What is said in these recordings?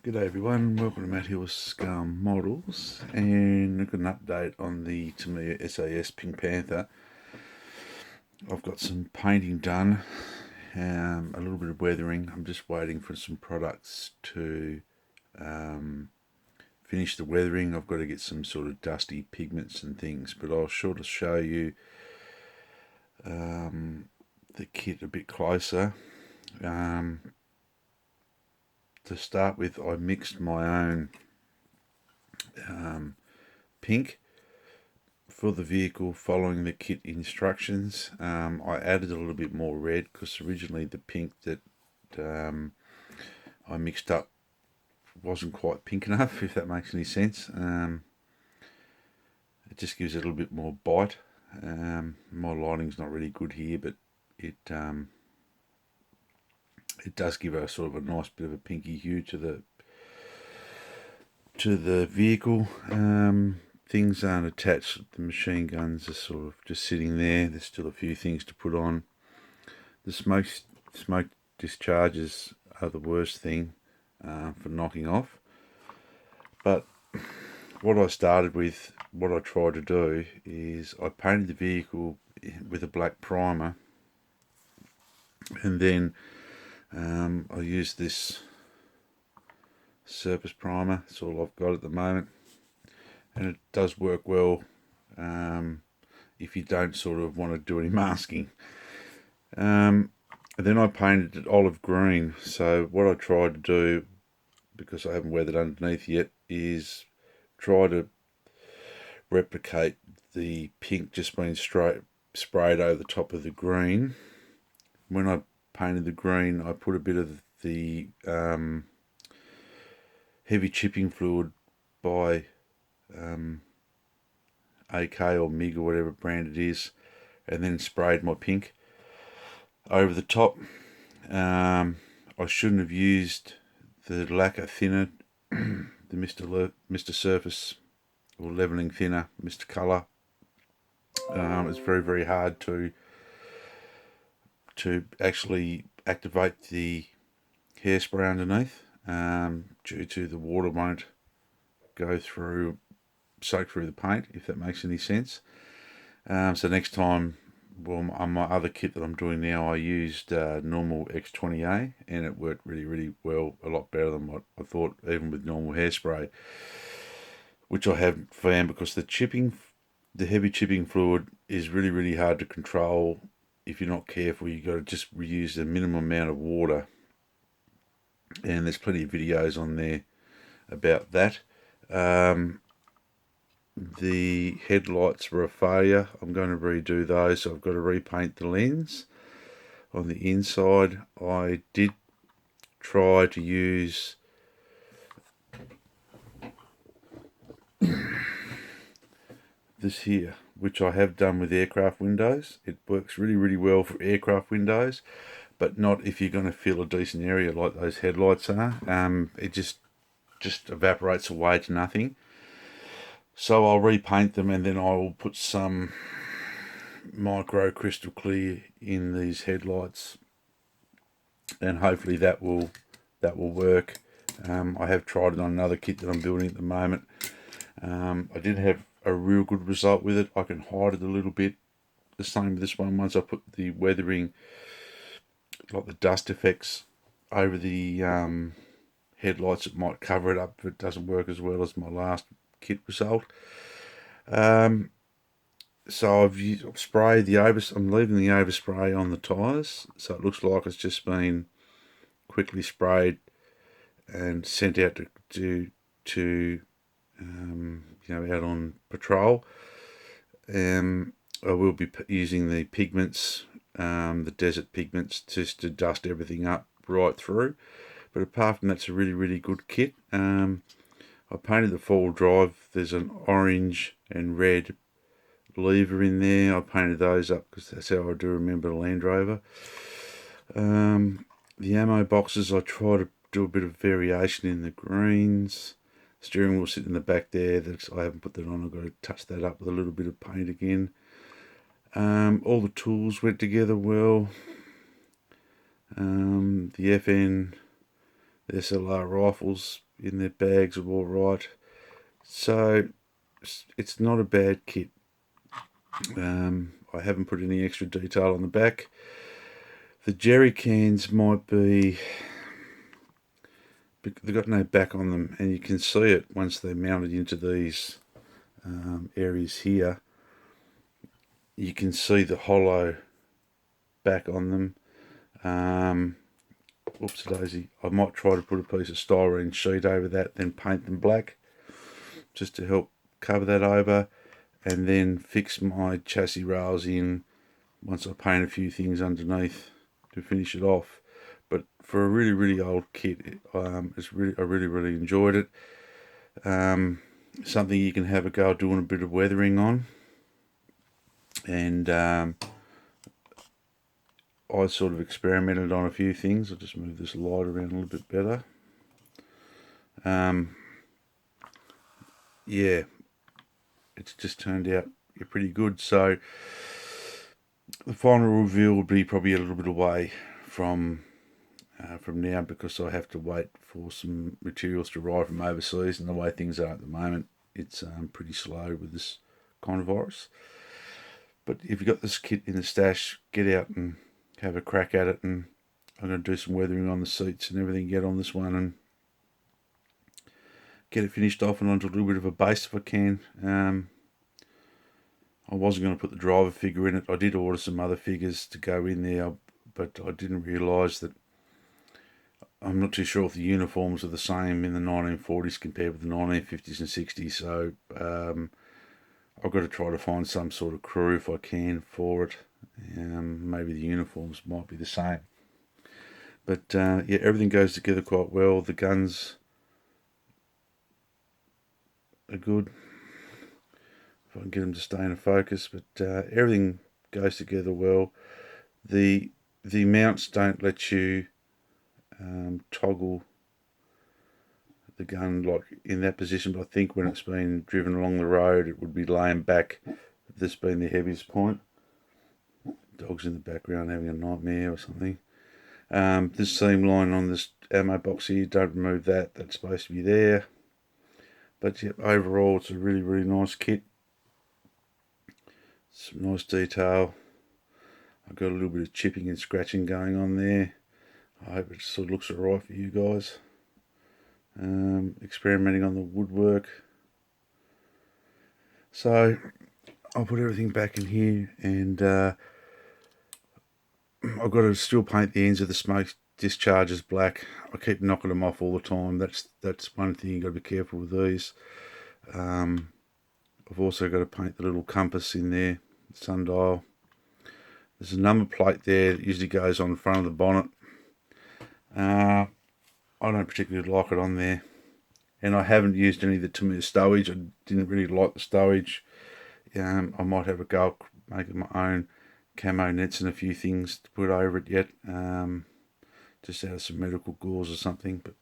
G'day everyone, welcome to Matt Hill's Models, and I've got an update on the Tamiya SAS Panther. I've got some painting done, a little bit of weathering. I'm just waiting for some products to finish the weathering. I've got to get some sort of dusty pigments and things, but I'll sort of show you the kit a bit closer. To start with, I mixed my own pink for the vehicle following the kit instructions. I added a little bit more red because originally the pink that I mixed up wasn't quite pink enough, if that makes any sense. It just gives it a little bit more bite. My lighting's not really good here, but it does give a sort of a nice bit of a pinky hue to the vehicle. Things aren't attached. The machine guns are sort of just sitting there. There's still a few things to put on. The smoke discharges are the worst thing for knocking off. But what I started with, what I tried to do is I painted the vehicle with a black primer, and then I used this surface primer. That's all I've got at the moment, and it does work well if you don't sort of want to do any masking. And then I painted it olive green. So what I tried to do, because I haven't weathered underneath yet, is try to replicate the pink just being sprayed over the top of the green. When I painted the green, I put a bit of the heavy chipping fluid by AK or MIG or whatever brand it is, and then sprayed my pink over the top. I shouldn't have used the lacquer thinner, the Mr. Surface or leveling thinner, Mr. Colour. It's very hard to actually activate the hairspray underneath, due to the water won't go through, soak through the paint, if that makes any sense. So next time, well, on my other kit that I'm doing now, I used normal X20A, and it worked really well, a lot better than what I thought, even with normal hairspray, which I have found, because the heavy chipping fluid is really hard to control. If you're not careful, you got to just reuse the minimum amount of water, and there's plenty of videos on there about that. The headlights were a failure. I'm going to redo those, so I've got to repaint the lens. On the inside, I did try to use this here, which I have done with aircraft windows. It works really well for aircraft windows, but not if you're going to fill a decent area like those headlights are. It just evaporates away to nothing. So I'll repaint them, and then I will put some micro crystal clear in these headlights, and hopefully that will work. I have tried it on another kit that I'm building at the moment. I did have a real good result with it. I can hide it a little bit. The same with this one. Once I put the weathering, like the dust effects, over the headlights, it might cover it up if it doesn't work as well as my last kit result. So I've sprayed the I'm leaving the overspray on the tyres, so it looks like it's just been quickly sprayed and sent out to out on patrol. I will be using the pigments, the desert pigments, just to dust everything up right through. But apart from that, it's a really good kit. I painted the four-wheel drive. There's an orange and red lever in there. I painted those up because that's how I do remember the Land Rover. The ammo boxes, I try to do a bit of variation in the greens. Steering wheel sitting in the back there. I haven't put that on. I've got to touch that up with a little bit of paint again. All the tools went together well. The FN, the SLR rifles, in their bags are all right. So it's not a bad kit. I haven't put any extra detail on the back. The jerry cans might be, they've got no back on them, and you can see it once they're mounted into these areas here. You can see the hollow back on them. Whoops daisy, I might try to put a piece of styrene sheet over that, then paint them black, just to help cover that over, and then fix my chassis rails in once I paint a few things underneath to finish it off. But for a really old kit, I really enjoyed it. Something you can have a go doing a bit of weathering on, and I sort of experimented on a few things. I'll just move this light around a little bit better. Yeah, it's just turned out pretty good. So the final reveal will be probably a little bit away from now, because I have to wait for some materials to arrive from overseas, and the way things are at the moment, it's pretty slow with this kind of virus. But if you've got this kit in the stash, get out and have a crack at it, and I'm going to do some weathering on the seats and everything, get on this one and get it finished off and onto a little bit of a base if I can. I wasn't going to put the driver figure in it. I did order some other figures to go in there, but I didn't realise that, I'm not too sure if the uniforms are the same in the 1940s compared with the 1950s and 60s, so I've got to try to find some sort of crew if I can for it. Maybe the uniforms might be the same. But yeah, everything goes together quite well. The guns are good, if I can get them to stay in focus, but everything goes together well. The mounts don't let you toggle the gun like in that position, but I think when it's been driven along the road, it would be laying back, this being the heaviest point. Dog's in the background having a nightmare or something. This seam line on this ammo box here, don't remove that, that's supposed to be there. But yeah, overall it's a really nice kit. Some nice detail. I've got a little bit of chipping and scratching going on there. I hope it sort of looks alright for you guys. Experimenting on the woodwork. So I'll put everything back in here, and I've got to still paint the ends of the smoke discharges black. I keep knocking them off all the time. That's one thing you've got to be careful with these. I've also got to paint the little compass in there, sundial. There's a number plate there that usually goes on the front of the bonnet. I don't particularly like it on there, and I haven't used any of the Tamiya stowage. I didn't really like the stowage. I might have a go at making my own camo nets and a few things to put over it yet, just out of some medical gauze or something. But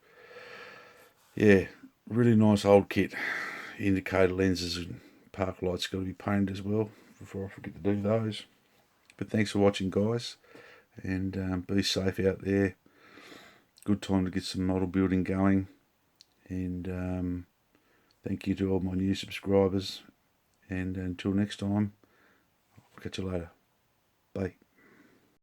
yeah, really nice old kit. Indicator lenses and park lights got to be painted as well before I forget to do those. But thanks for watching, guys, and be safe out there. Good time to get some model building going, and thank you to all my new subscribers, and until next time, I'll catch you later. Bye.